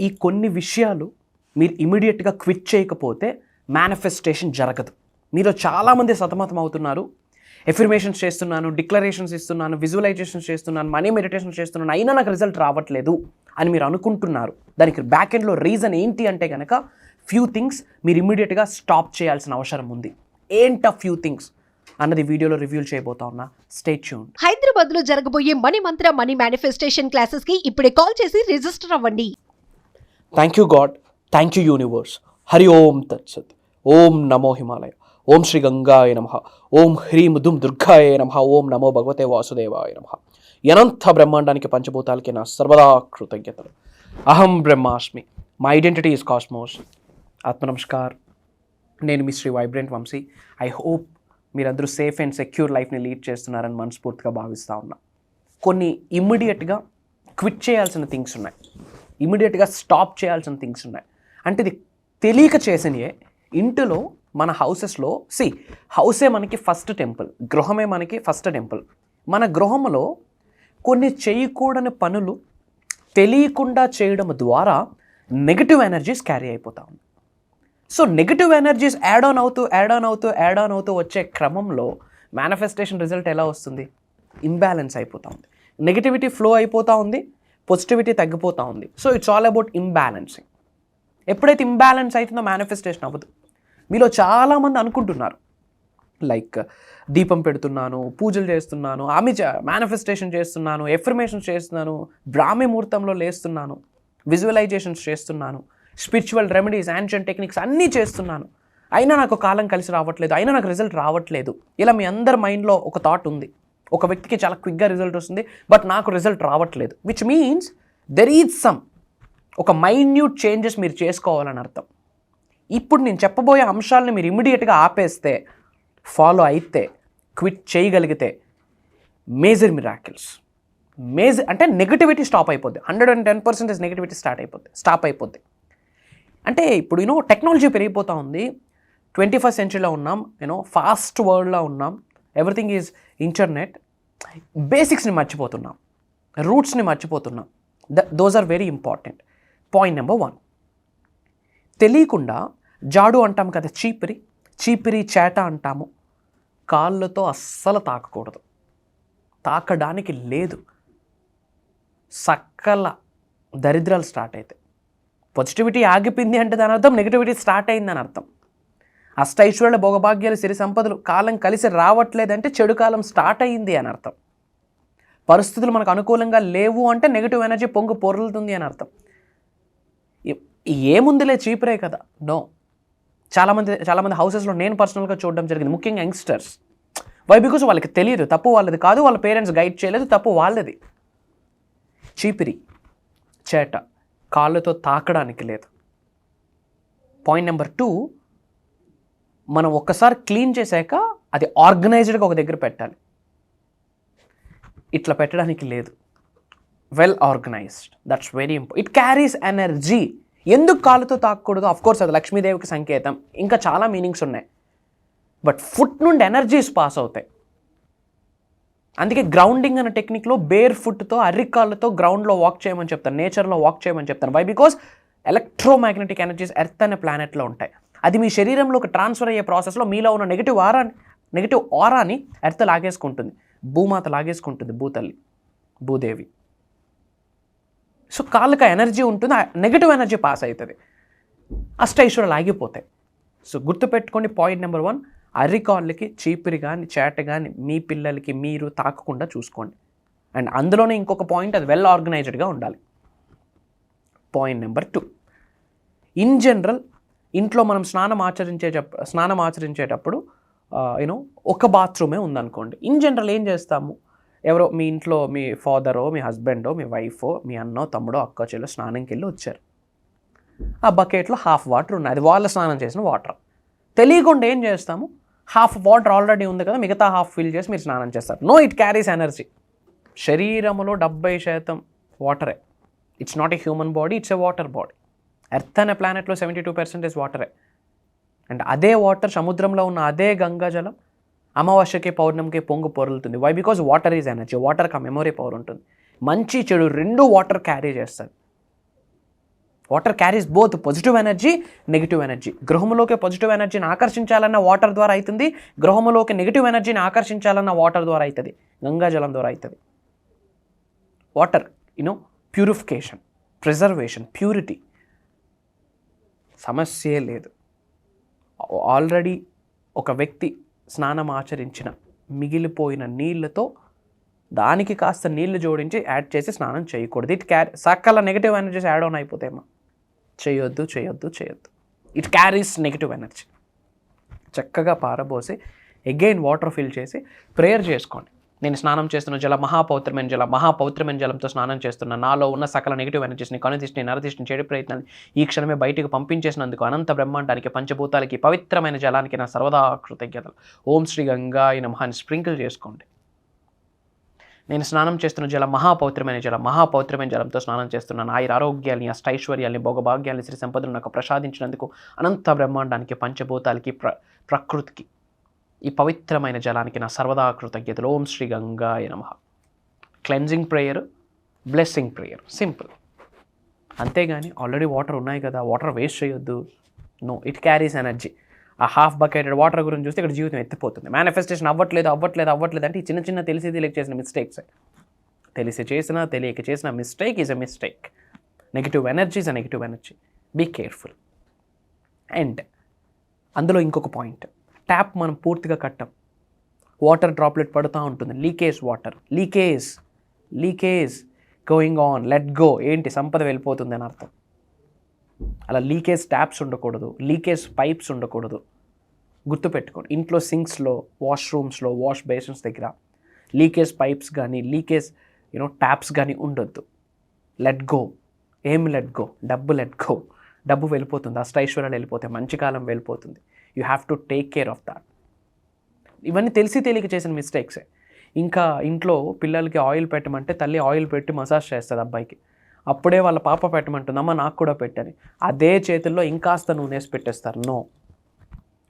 ఈ కొన్ని విషయాలు మీరు ఇమీడియట్గా క్విట్ చేయకపోతే మేనిఫెస్టేషన్ జరగదు. మీలో చాలామంది సతమతం అవుతున్నారు. ఎఫర్మేషన్స్ చేస్తున్నాను, డిక్లరేషన్స్ ఇస్తున్నాను, విజువలైజేషన్స్ చేస్తున్నాను, మనీ మెడిటేషన్ చేస్తున్నాను, అయినా నాకు రిజల్ట్ రావట్లేదు అని మీరు అనుకుంటున్నారు. దానికి బ్యాక్ ఎండ్లో రీజన్ ఏంటి అంటే కనుక ఫ్యూ థింగ్స్ మీరు ఇమీడియట్గా స్టాప్ చేయాల్సిన అవసరం ఉంది. ఏంట ఫ్యూ థింగ్స్ అన్నది వీడియోలో రివ్యూ చేయబోతా ఉన్నా. Stay tuned. హైదరాబాద్ లో జరగబోయే మనీ మంత్ర మనీ మేనిఫెస్టేషన్ క్లాసెస్ కి ఇప్పుడే కాల్ చేసి రిజిస్టర్ అవ్వండి. Thank you God, thank you universe. Hari Om తత్సత్. ఓం నమో హిమాలయ. ఓం శ్రీ గంగాయ నమః. ఓం హ్రీం దుమ్ దుర్గాయ నమః. ఓం నమో భగవతే వాసుదేవాయ నమః. అనంత బ్రహ్మాండానికి పంచభూతాలకి నా సర్వదా కృతజ్ఞతలు. అహం బ్రహ్మాస్మి. My identity is cosmos. ఆత్మ నమస్కార్. నేను మీ Shri vibrant Vamsi. I hope మీరందరూ సేఫ్ అండ్ సెక్యూర్ లైఫ్ని లీడ్ చేస్తున్నారని మనస్ఫూర్తిగా భావిస్తూ ఉన్నా. కొన్ని ఇమ్మీడియట్గా క్విట్ చేయాల్సిన థింగ్స్ ఉన్నాయి, ఇమ్మీడియట్గా స్టాప్ చేయాల్సిన థింగ్స్ ఉన్నాయి. అంటే ఇది తెలియక చేసినయే. ఇంటిలో మన హౌసెస్లో హౌసే మనకి ఫస్ట్ టెంపుల్, గృహమే మనకి ఫస్ట్ టెంపుల్. మన గృహంలో కొన్ని చేయకూడని పనులు తెలియకుండా చేయడం ద్వారా నెగిటివ్ ఎనర్జీస్ క్యారీ అయిపోతా ఉంది. So negative energies add on అవుతూ వచ్చే క్రమంలో మేనిఫెస్టేషన్ రిజల్ట్ ఎలా వస్తుంది? ఇంబ్యాలెన్స్ అయిపోతూ ఉంది. నెగిటివిటీ ఫ్లో అయిపోతూ ఉంది, పాజిటివిటీ తగ్గిపోతూ ఉంది. So it's all about imbalancing. ఎప్పుడైతే ఇంబ్యాలెన్స్ అవుతుందో మేనిఫెస్టేషన్ అవ్వదు. మీలో చాలామంది అనుకుంటున్నారు లైక్ దీపం పెడుతున్నాను, పూజలు చేస్తున్నాను, మేనిఫెస్టేషన్ చేస్తున్నాను, ఎఫర్మేషన్స్ చేస్తున్నాను, బ్రాహ్మీ ముహూర్తంలో లేస్తున్నాను, విజువలైజేషన్స్ చేస్తున్నాను, స్పిరిచువల్ రెమెడీస్, యాన్షియంట్ టెక్నిక్స్ అన్నీ చేస్తున్నాను, అయినా నాకు కాలం కలిసి రావట్లేదు, అయినా నాకు రిజల్ట్ రావట్లేదు. ఇలా మీ అందరి మైండ్లో ఒక థాట్ ఉంది. ఒక వ్యక్తికి చాలా క్విక్గా రిజల్ట్ వస్తుంది, బట్ నాకు రిజల్ట్ రావట్లేదు. Which means there is some ఒక మైన్యూట్ చేంజెస్ మీరు చేసుకోవాలని అర్థం. ఇప్పుడు నేను చెప్పబోయే అంశాలని మీరు ఇమ్మీడియట్గా ఆపేస్తే, ఫాలో అయితే, క్విట్ చేయగలిగితే మేజర్ మిరాకిల్స్. మేజర్ అంటే నెగిటివిటీ స్టాప్ అయిపోద్ది. 110% నెగిటివిటీ స్టాప్ అయిపోద్ది. అంటే ఇప్పుడు టెక్నాలజీ పెరిగిపోతూ ఉంది. 21st సెంచరీలో ఉన్నాం, ఫాస్ట్ వరల్డ్లో ఉన్నాం. Everything is internet. బేసిక్స్ని మర్చిపోతున్నాం, రూట్స్ని మర్చిపోతున్నాం. Those are very important. Point number 1, తెలియకుండా జాడు అంటాం కదా, చీపిరి చేట అంటాము. కాళ్ళతో అస్సలు తాకకూడదు, తాకడానికి లేదు. సకల దరిద్రాలు స్టార్ట్ అవుతాయి. పాజిటివిటీ ఆగిపోయింది అంటే దాని అర్థం నెగిటివిటీ స్టార్ట్ అయిందని అర్థం. అష్టైశ్వర్యాల భోగభాగ్యాలు, సిరి సంపదలు కాలం కలిసి రావట్లేదంటే చెడు కాలం స్టార్ట్ అయ్యింది అని అర్థం. పరిస్థితులు మనకు అనుకూలంగా లేవు అంటే నెగిటివ్ ఎనర్జీ పొంగు పొరులుతుంది అని అర్థం. ఏముందిలే చీపురే కదా, నో. చాలామంది హౌసెస్లో నేను పర్సనల్గా చూడడం జరిగింది, ముఖ్యంగా యంగ్స్టర్స్. వై? బికాజ్ వాళ్ళకి తెలియదు, తప్పు వాళ్ళది కాదు, వాళ్ళ పేరెంట్స్ గైడ్ చేయలేదు, తప్పు వాళ్ళది. చీపిరి చేట కాళ్ళతో తాకడానికి లేదు. పాయింట్ నెంబర్ 2, మనం ఒక్కసారి క్లీన్ చేశాక అది ఆర్గనైజ్డ్గా ఒక దగ్గర పెట్టాలి. ఇట్లా పెట్టడానికి లేదు. Well organised, that's very important. It carries energy. ఎందుకు కాళ్ళతో తాకూడదు? అఫ్కోర్స్ అది లక్ష్మీదేవికి సంకేతం, ఇంకా చాలా మీనింగ్స్ ఉన్నాయి. బట్ ఫుట్ నుండి ఎనర్జీస్ పాస్ అవుతాయి. అందుకే గ్రౌండింగ్ అనే టెక్నిక్లో బేర్ ఫుట్తో, అర్రికాళ్ళతో గ్రౌండ్లో వాక్ చేయమని చెప్తాను, నేచర్లో వాక్ చేయమని చెప్తాను. Why? Because electromagnetic energies earth అనే ప్లానెట్లో ఉంటాయి. అది మీ శరీరంలోకి ట్రాన్స్ఫర్ అయ్యే ప్రాసెస్లో మీలో ఉన్న నెగిటివ్ ఆరాని ఎర్త్ లాగేసుకుంటుంది, భూమాత లాగేసుకుంటుంది, భూదేవి. సో కాళ్ళకి ఎనర్జీ ఉంటుంది, నెగిటివ్ ఎనర్జీ పాస్ అవుతుంది, అష్టైశ్వర్యాలు ఆగిపోతాయి. సో గుర్తుపెట్టుకోండి, పాయింట్ నెంబర్ 1, అర్రికాళ్ళకి చీపిరి కానీ చేట కానీ మీ పిల్లలకి మీరు తాకకుండా చూసుకోండి. అండ్ అందులోనే ఇంకొక పాయింట్, అది వెల్ ఆర్గనైజ్డ్గా ఉండాలి. పాయింట్ నెంబర్ 2, ఇన్ జనరల్ ఇంట్లో మనం స్నానం ఆచరించేటప్పుడు ఒక బాత్రూమే ఉందనుకోండి. ఇన్ జనరల్ ఏం చేస్తాము? ఎవరో మీ ఇంట్లో మీ ఫాదరో, మీ హస్బెండో, మీ వైఫో, మీ అన్నో, తమ్ముడో, అక్కో, చెల్లో స్నానంకి వెళ్ళి వచ్చారు. ఆ బకెట్లో హాఫ్ వాటర్ ఉన్నాయి, అది వాళ్ళ స్నానం చేసిన వాటర్. తెలియకుండా ఏం చేస్తాము? హాఫ్ వాటర్ ఆల్రెడీ ఉంది కదా, మిగతా హాఫ్ ఫిల్ చేసి మీరు స్నానం చేస్తారు. No, it carries energy. శరీరంలో 70% వాటరే. It's not a human body, it's a water body. Earth అనే ప్లానెట్లో 72% వాటరే. అండ్ అదే వాటర్, సముద్రంలో ఉన్న అదే గంగా జలం అమావాస్యకి పౌర్ణమికి పొంగు పొరులుతుంది. Why? Because water is energy. వాటర్కి ఆ మెమొరీ పవర్ ఉంటుంది. మంచి చెడు రెండు వాటర్ క్యారీ చేస్తుంది. Water carries both positive energy, negative energy. గృహంలోకి పాజిటివ్ ఎనర్జీని ఆకర్షించాలన్న వాటర్ ద్వారా అవుతుంది, గృహంలోకి నెగిటివ్ ఎనర్జీని ఆకర్షించాలన్న వాటర్ ద్వారా అవుతుంది, గంగాజలం ద్వారా అవుతుంది. వాటర్ ప్యూరిఫికేషన్, ప్రిజర్వేషన్, ప్యూరిటీ, సమస్యే లేదు. ఆల్రెడీ ఒక వ్యక్తి స్నానం ఆచరించిన మిగిలిపోయిన నీళ్ళతో దానికి కాస్త నీళ్లు జోడించి యాడ్ చేసి స్నానం చేయకూడదు. ఇట్ సకల నెగిటివ్ ఎనర్జీస్ యాడ్ ఆన్ అయిపోతాయేమో. చేయొద్దు. It carries negative energy. చక్కగా పారబోసి అగైన్ వాటర్ ఫిల్ చేసి ప్రేయర్ చేసుకోండి. నేను స్నానం చేస్తున్న మహాపవిత్రమైన జలంతో స్నానం చేస్తున్నా. నాలో ఉన్న సకల నెగిటివ్ ఎనర్జీస్ని, కనుదిష్టిని, నరదిష్టిని, చెడు ప్రయత్నాన్ని ఈ క్షణమే బయటకు పంపించేసినందుకు అనంత బ్రహ్మాండానికి, పంచభూతాలకి, పవిత్రమైన జలానికి నా సర్వదా కృతజ్ఞతలు. ఓం శ్రీ గంగాయ నమః అని స్ప్రింకిల్ చేసుకోండి. నేను స్నానం చేస్తున్న మహాపవిత్రమైన జలంతో స్నానం చేస్తున్నాను. ఆరోగ్యాల్ని, అష్టైశ్వర్యాల్ని, భోగభాగ్యాల్ని, శ్రీ సంపదను నాకు ప్రసాదించినందుకు అనంత బ్రహ్మాండానికి, పంచభూతాలకి, ప్రకృతికి, ఈ పవిత్రమైన జలానికి నా సర్వదా కృతజ్ఞతలు. ఓం శ్రీ గంగాయ నమః. Cleansing prayer, blessing prayer, simple. అంతేగాని ఆల్రెడీ వాటర్ ఉన్నాయి కదా, వాటర్ వేస్ట్ చేయొద్దు. No, it carries energy. ఆ హాఫ్ బకెటెడ్ వాటర్ గురించి చూస్తే ఇక్కడ జీవితం ఎత్తిపోతుంది. మేనిఫెస్టేషన్ అవ్వట్లేదు అంటే ఈ చిన్న తెలిసి తెలియక చేసిన మిస్టేక్స్. తెలిసి చేసినా తెలియక చేసిన mistake is a mistake. Negative energy is a negative energy. Be careful. And అందులో ఇంకొక పాయింట్, ట్యాప్ మనం పూర్తిగా కట్టాం, వాటర్ డ్రాప్లెట్ పడుతూ ఉంటుంది. Leakage going on, let go. ఏంటి? సంపద వెళ్ళిపోతుంది అని అర్థం. అలా లీకేజ్ ట్యాప్స్ ఉండకూడదు, లీకేజ్ పైప్స్ ఉండకూడదు. గుర్తుపెట్టుకోండి, ఇంట్లో సింక్స్లో, వాష్రూమ్స్లో, వాష్ బేసిన్స్ దగ్గర లీకేజ్ పైప్స్ కానీ, లీకేజ్ ట్యాప్స్ కానీ ఉండొద్దు. Let go. ఏం లెట్ గో? డబ్బు లెట్ గో. డబ్బు వెళ్ళిపోతుంది, అష్టైశ్వర్యాలు వెళ్ళిపోతాయి, మంచి కాలం వెళ్ళిపోతుంది. You have to take care of that. ఇవన్నీ తెలిసి తెలియక చేసిన మిస్టేక్సే. ఇంకా ఇంట్లో పిల్లలకి ఆయిల్ పెట్టమంటే తల్లి ఆయిల్ పెట్టి మసాజ్ చేస్తుంది అబ్బాయికి. అప్పుడే వాళ్ళ పాప పెట్టమంటుంది, అమ్మ నాకు కూడా పెట్టని. అదే చేతుల్లో ఇంకాస్త నూనె వేసి పెట్టేస్తారు. నో.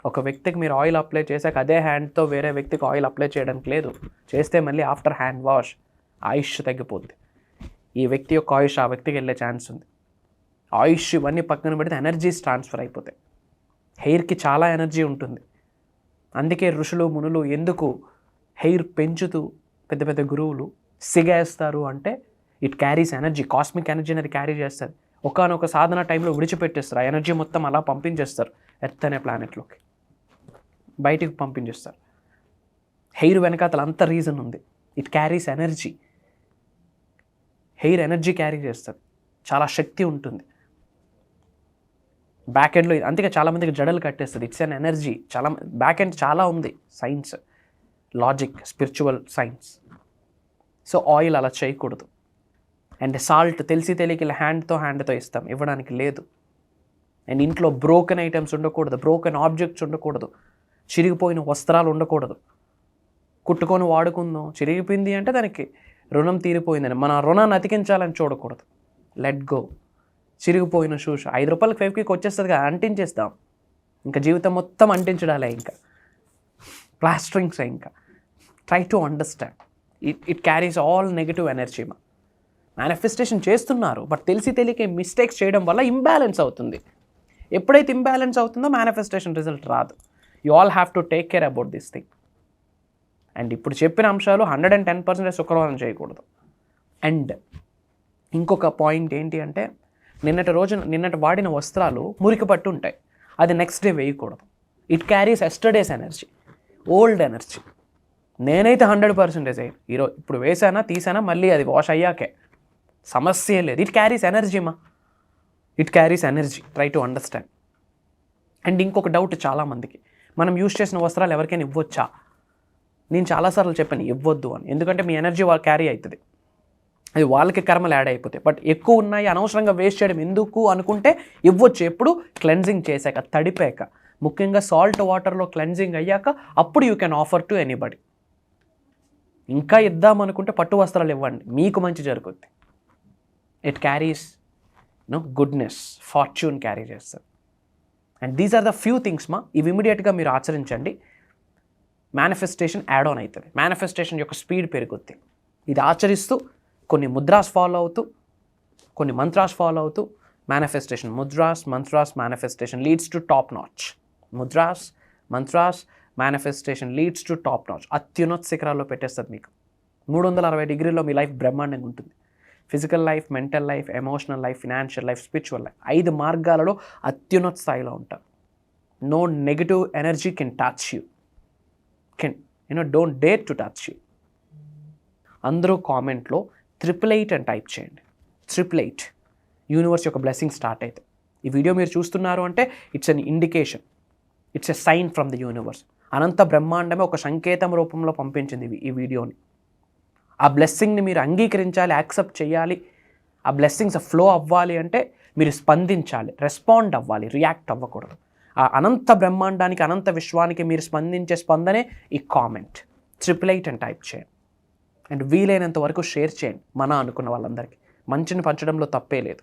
ఒక వ్యక్తికి మీరు ఆయిల్ అప్లై చేశాక అదే హ్యాండ్తో వేరే వ్యక్తికి ఆయిల్ అప్లై చేయడానికి లేదు. చేస్తే మళ్ళీ ఆఫ్టర్ హ్యాండ్ వాష్ ఆయుష్ తగ్గిపోద్ది. ఈ వ్యక్తి యొక్క ఆయుష్ ఆ వ్యక్తికి వెళ్ళే ఛాన్స్ ఉంది. ఆయుష్ ఇవన్నీ పక్కన పెడితే ఎనర్జీస్ ట్రాన్స్ఫర్ అయిపోతాయి. హెయిర్కి చాలా ఎనర్జీ ఉంటుంది. అందుకే ఋషులు, మునులు ఎందుకు హెయిర్ పెంచుతూ పెద్ద పెద్ద గురువులు సిగేస్తారు అంటే it carries energy, cosmic energy అనేది క్యారీ చేస్తుంది. ఒకనొక సాధన టైంలో విడిచిపెట్టేస్తారు. ఆ ఎనర్జీ మొత్తం అలా పంపించేస్తారు ఎర్త్ అనే ప్లానెట్లోకి, బయటికి పంపించేస్తారు. హెయిర్ వెనకాతల అంత రీజన్ ఉంది. It carries energy. Hair energy carry చేస్తుంది, చాలా శక్తి ఉంటుంది. బ్యాక్ ఎండ్లో అందుకే చాలామందికి జడలు కట్టేస్తుంది. It's an energy. చాలా బ్యాక్ ఎండ్ చాలా ఉంది. Science, logic, spiritual science. So oil అలా చేయకూడదు. అండ్ సాల్ట్ తెలిసి తెలియక హ్యాండ్తో ఇస్తాం, ఇవ్వడానికి లేదు. అండ్ ఇంట్లో బ్రోకెన్ ఐటమ్స్ ఉండకూడదు, బ్రోకెన్ ఆబ్జెక్ట్స్ ఉండకూడదు, చిరిగిపోయిన వస్త్రాలు ఉండకూడదు. కుట్టుకొని వాడుకుందాం, చిరిగిపోయింది అంటే దానికి రుణం తీరిపోయిందని మన రుణాన్ని అతికించాలని చూడకూడదు. Let go. చిరిగిపోయిన షూస్ 5 రూపాయలకి ఫెవిక్విక్ వచ్చేస్తుంది కదా, అంటించేస్తాం. ఇంకా జీవితం మొత్తం అంటించడాలే, ఇంకా ప్లాస్టరింగ్సే. ఇంకా try to understand it carries all negative energy. Manifestation చేస్తున్నారు, బట్ తెలిసి తెలియక మిస్టేక్స్ చేయడం వల్ల ఇంబ్యాలెన్స్ అవుతుంది. ఎప్పుడైతే ఇంబ్యాలెన్స్ అవుతుందో మేనిఫెస్టేషన్ రిజల్ట్ రాదు. You all have to take care about this thing. And ఇప్పుడు చెప్పిన అంశాలు 110% శుక్రవారం చేయకూడదు. అండ్ ఇంకొక పాయింట్ ఏంటి అంటే నిన్నటి వాడిన వస్త్రాలు మురికి పట్టు ఉంటాయి, అది నెక్స్ట్ డే వేయకూడదు. It carries yesterday's energy, old energy. నేనైతే 100% ఈరోజు ఇప్పుడు వేసానా తీసానా మళ్ళీ అది వాష్ అయ్యాకే సమస్య లేదు. It carries energy it carries energy. Try to understand. And ఇంకొక డౌట్ చాలామందికి, మనం యూజ్ చేసిన వస్త్రాలు ఎవరికైనా ఇవ్వచ్చా? నేను చాలాసార్లు చెప్పాను ఇవ్వద్దు అని. ఎందుకంటే మీ ఎనర్జీ వాళ్ళు క్యారీ అవుతుంది, అది వాళ్ళకి కర్మలు యాడ్ అయిపోతాయి. బట్ ఎక్కువ ఉన్నాయి, అనవసరంగా వేస్ట్ చేయడం ఎందుకు అనుకుంటే ఇవ్వచ్చు. ఎప్పుడు? క్లెన్జింగ్ చేశాక, తడిపాక, ముఖ్యంగా సాల్ట్ వాటర్లో క్లెన్జింగ్ అయ్యాక అప్పుడు you can offer to anybody. ఇంకా ఇద్దామనుకుంటే పట్టు వస్త్రాలు ఇవ్వండి, మీకు మంచి జరుగుద్ది. It carries goodness, fortune carry చేస్తుంది. And these are the few things ఇవి ఇమీడియట్గా మీరు ఆచరించండి. మేనిఫెస్టేషన్ యాడ్ ఆన్ అవుతుంది, మేనిఫెస్టేషన్ యొక్క స్పీడ్ పెరుగుద్ది. ఇది ఆచరిస్తూ కొన్ని ముద్రాస్ ఫాలో అవుతూ, కొన్ని మంత్రాస్ ఫాలో అవుతూ manifestation, mudras, mantras, manifestation leads to top notch. Mudras, mantras, manifestation leads to top notch. అత్యున్నత శిఖరాల్లో పెట్టేస్తుంది మీకు. 360 డిగ్రీల్లో మీ లైఫ్ బ్రహ్మాండంగా ఉంటుంది. Physical life, mental life, emotional life, financial life, spiritual life, 5 మార్గాలలో అత్యున్నత స్థాయిలో ఉంటారు. No negative energy can touch you, don't dare to touch you. అందరూ కామెంట్లో 888 అని టైప్ చేయండి. 888 యూనివర్స్ యొక్క బ్లెస్సింగ్ స్టార్ట్ అవుతుంది. ఈ వీడియో మీరు చూస్తున్నారు అంటే it's an indication, it's a sign from the universe. అనంత బ్రహ్మాండమే ఒక సంకేతం రూపంలో పంపించింది ఈ వీడియోని. ఆ బ్లెస్సింగ్ని మీరు అంగీకరించాలి, యాక్సెప్ట్ చేయాలి. ఆ బ్లెస్సింగ్స్ ఫ్లో అవ్వాలి అంటే మీరు స్పందించాలి, రెస్పాండ్ అవ్వాలి, రియాక్ట్ అవ్వకూడదు. ఆ అనంత బ్రహ్మాండానికి, అనంత విశ్వానికి మీరు స్పందించే స్పందనే ఈ కామెంట్. 888 అని టైప్ చేయండి. అండ్ వీలైనంత వరకు షేర్ చేయండి మన అనుకున్న వాళ్ళందరికీ. మంచిని పంచడంలో తప్పే లేదు.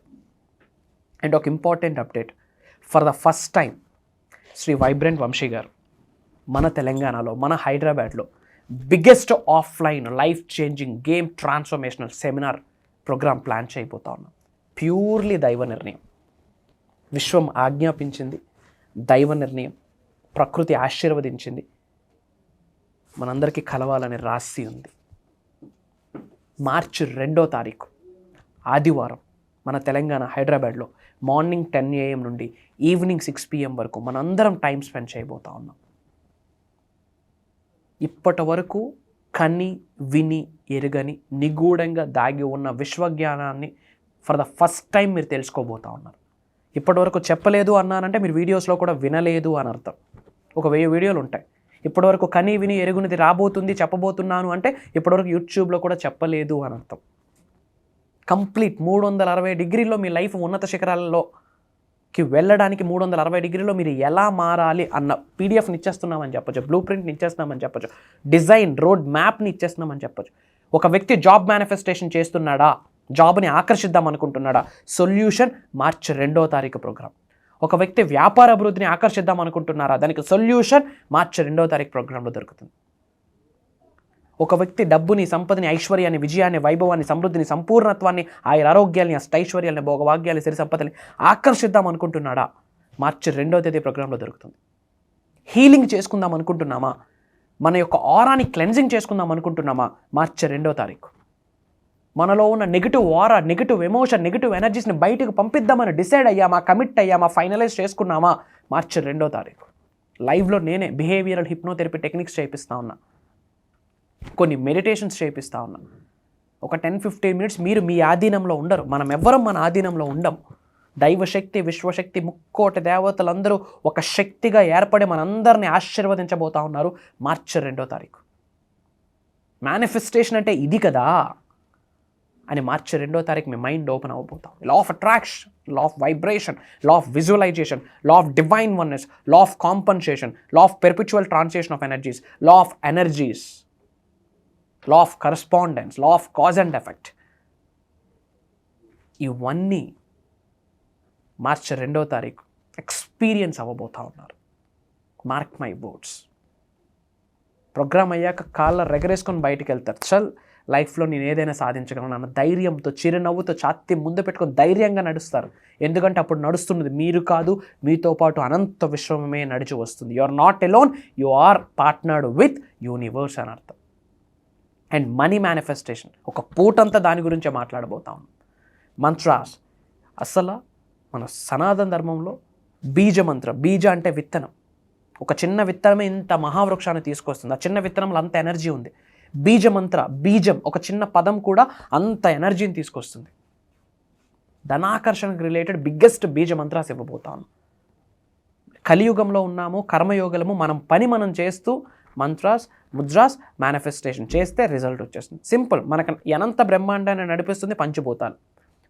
అండ్ ఒక important update, for the first time Shri vibrant Vamsi గారు మన తెలంగాణలో, మన హైదరాబాద్లో biggest offline life changing game transformational seminar program plan చేయబోతా ఉన్నాం. ప్యూర్లీ దైవ నిర్ణయం. విశ్వం ఆజ్ఞాపించింది, దైవ నిర్ణయం, ప్రకృతి ఆశీర్వదించింది, మనందరికీ కలవాలని రాసి ఉంది. మార్చి 2వ తారీఖు ఆదివారం మన తెలంగాణ హైదరాబాద్లో మార్నింగ్ 10 AM నుండి ఈవినింగ్ 6 PM వరకు మనందరం టైం స్పెండ్ చేయబోతా ఉన్నాం. ఇప్పటి వరకు కని విని ఎరుగని నిగూఢంగా దాగి ఉన్న విశ్వజ్ఞానాన్ని ఫర్ ద ఫస్ట్ టైం మీరు తెలుసుకోబోతా ఉన్నారు. ఇప్పటివరకు చెప్పలేదు అన్నానంటే మీరు వీడియోస్లో కూడా వినలేదు అని అర్థం. ఒక 1000 వీడియోలు ఉంటాయి. ఇప్పటివరకు కని విని ఎరుగునిది రాబోతుంది చెప్పబోతున్నాను అంటే ఇప్పటివరకు యూట్యూబ్లో కూడా చెప్పలేదు అని అర్థం. కంప్లీట్ 360 డిగ్రీల్లో మీ లైఫ్ ఉన్నత శిఖరాలలోకి వెళ్ళడానికి 360 డిగ్రీలో మీరు ఎలా మారాలి అన్న పీడిఎఫ్ని ఇచ్చేస్తున్నామని చెప్పొచ్చు, బ్లూ ప్రింట్ని ఇచ్చేస్తున్నామని చెప్పొచ్చు, డిజైన్ రోడ్ మ్యాప్ని ఇచ్చేస్తున్నామని చెప్పొచ్చు. ఒక వ్యక్తి జాబ్ మేనిఫెస్టేషన్ చేస్తున్నాడా, జాబ్ని ఆకర్షిద్దాం అనుకుంటున్నాడా, సొల్యూషన్ మార్చి 2వ తారీఖు ప్రోగ్రామ్. ఒక వ్యక్తి వ్యాపార అభివృద్ధిని ఆకర్షిద్దాం అనుకుంటున్నారా, దానికి సొల్యూషన్ మార్చి 2వ తారీఖు ప్రోగ్రాంలో దొరుకుతుంది. ఒక వ్యక్తి డబ్బుని, సంపదని, ఐశ్వర్యాన్ని, విజయాన్ని, వైభవాన్ని, సమృద్ధిని, సంపూర్ణత్వాన్ని, ఆరోగ్యాన్ని, అష్టైశ్వర్యాన్ని, భోగభాగ్యాన్ని, సిరి సంపదని ఆకర్షిద్దాం అనుకుంటున్నాడా, మార్చి 2వ తేదీ ప్రోగ్రాంలో దొరుకుతుంది. హీలింగ్ చేసుకుందాం అనుకుంటున్నామా, మన యొక్క ఆరాని క్లెన్జింగ్ చేసుకుందాం అనుకుంటున్నామా, మార్చి 2వ తారీఖు. మనలో ఉన్న negative aura, negative emotion, negative ఎనర్జీస్ని బయటకు పంపిద్దామని డిసైడ్ అయ్యామా, కమిట్ అయ్యామా, ఫైనలైజ్ చేసుకున్నామా, మార్చి 2వ తారీఖు. లైవ్లో నేనే బిహేవియరల్ హిప్నోథెరపీ టెక్నిక్స్ చేపిస్తూ ఉన్నా, కొన్ని మెడిటేషన్స్ చేపిస్తూ ఉన్నా. ఒక 10-15 మినిట్స్ మీరు మీ ఆధీనంలో ఉండరు, మనం ఎవ్వరం మన ఆధీనంలో ఉండం. దైవశక్తి, విశ్వశక్తి, ముక్కోటి దేవతలందరూ ఒక శక్తిగా ఏర్పడి మనందరినీ ఆశీర్వదించబోతా ఉన్నారు మార్చి 2వ తారీఖు. మేనిఫెస్టేషన్ అంటే ఇది కదా అని మార్చి 2వ తారీఖు మీ మైండ్ ఓపెన్ అవ్వబోతాం. Law of attraction, law of vibration, law of visualisation, law of divine oneness, law of compensation, law of perpetual translation of energies, law of energies, law of correspondence, law of cause and effect, ఇవన్నీ March 2వ తారీఖు experience అవ్వబోతా ఉన్నారు. Mark my words. Programme అయ్యాక కాళ్ళ రెగరేసుకొని బయటికి వెళ్తారు. చల్, లైఫ్లో నేను ఏదైనా సాధించగలను అన్న ధైర్యంతో, చిరునవ్వుతో, ఛాతీ ముందు పెట్టుకొని ధైర్యంగా నడుస్తారు. ఎందుకంటే అప్పుడు నడుస్తున్నది మీరు కాదు, మీతో పాటు అనంత విశ్వమే నడిచి వస్తుంది. You are not alone, you are partnered with universe అని అర్థం. అండ్ మనీ మేనిఫెస్టేషన్, ఒక పూటంతా దాని గురించే మాట్లాడబోతాం. మంత్రాస్, అసలు మన సనాతన ధర్మంలో బీజమంత్రం, బీజ అంటే విత్తనం. ఒక చిన్న విత్తనమే ఇంత మహావృక్షాన్ని తీసుకొస్తుంది. ఆ చిన్న విత్తనంలో అంత ఎనర్జీ ఉంది. బీజమంత్ర, బీజం ఒక చిన్న పదం కూడా అంత ఎనర్జీని తీసుకొస్తుంది. ధనాకర్షణకు రిలేటెడ్ బిగ్గెస్ట్ బీజమంత్రాస్ ఇవ్వబోతాను. కలియుగంలో ఉన్నాము, కర్మయోగలము, మనం చేస్తూ మంత్రాస్, ముద్రాస్, మేనిఫెస్టేషన్ చేస్తే రిజల్ట్ వచ్చేస్తుంది. సింపుల్. మనకు అనంత బ్రహ్మాండాన్ని నడిపిస్తుంది పంచభూతాలు.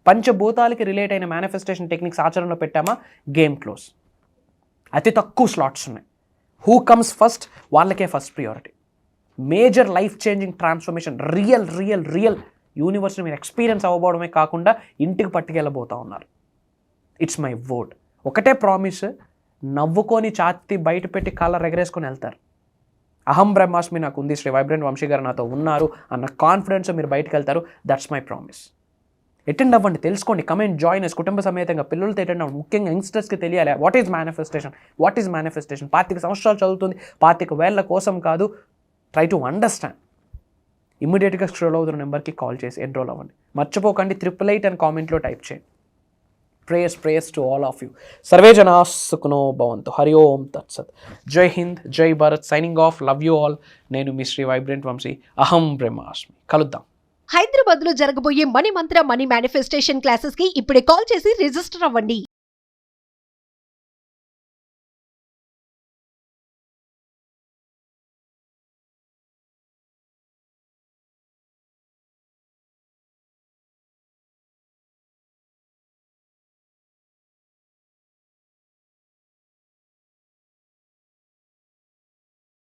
పంచభూతాలకి రిలేట్ అయిన మేనిఫెస్టేషన్ టెక్నిక్స్ ఆచరణలో పెట్టామా, గేమ్ క్లోజ్. అతి తక్కువ స్లాట్స్ ఉన్నాయి. హూ కమ్స్ ఫస్ట్ వాళ్ళకే first priority. Major life changing transformation, real యూనివర్స్ని మీరు ఎక్స్పీరియన్స్ అవ్వబోవడమే కాకుండా ఇంటికి పట్టుకెళ్ళబోతా ఉన్నారు. It's my word. ఒకటే ప్రామిస్, నవ్వుకొని ఛాతీ బయట పెట్టి కాళ్ళ ఎగరేసుకొని వెళ్తారు. అహం బ్రహ్మాస్మి నాకు ఉంది, శ్రీ వైబ్రెంట్ వంశీ గారు నాతో ఉన్నారు అన్న కాన్ఫిడెన్స్ మీరు బయటకు వెళ్తారు. That's my promise. అటెండ్ అవ్వండి, తెలుసుకోండి, కమెంట్ జాయిన్ అస్, కుటుంబ సమేతంగా పిల్లలతో అటెండ్ అవ్వండి. ముఖ్యంగా యంగ్స్టర్స్కి తెలియాలి వాట్ ఈజ్ మేనిఫెస్టేషన్. 25 సంవత్సరాలు చదువుతుంది, 25,000 కోసం కాదు. Try to understand. ఇమ్మీడియట్గా స్క్రోల్ అవుతున్న నెంబర్కి కాల్ చేసి ఎన్రోల్ అవ్వండి. మర్చిపోకండి 888 అని కామెంట్లో టైప్ చేయండి. Prayers to all of you. Survey జనా సుఖినో భవంతు. హరి ఓం తత్సత్. జై హింద్, జై Bharat. Signing off. Love you all. నేను మీ శ్రీ వైబ్రెంట్ వంశీ. అహం బ్రహ్మాస్మి. కలుద్దాం. హైదరాబాద్ లో జరగబోయే మనీ మంత్ర మనీ మేనిఫెస్టేషన్ క్లాసెస్ కి ఇప్పుడే కాల్ చేసి రిజిస్టర్ అవ్వండి.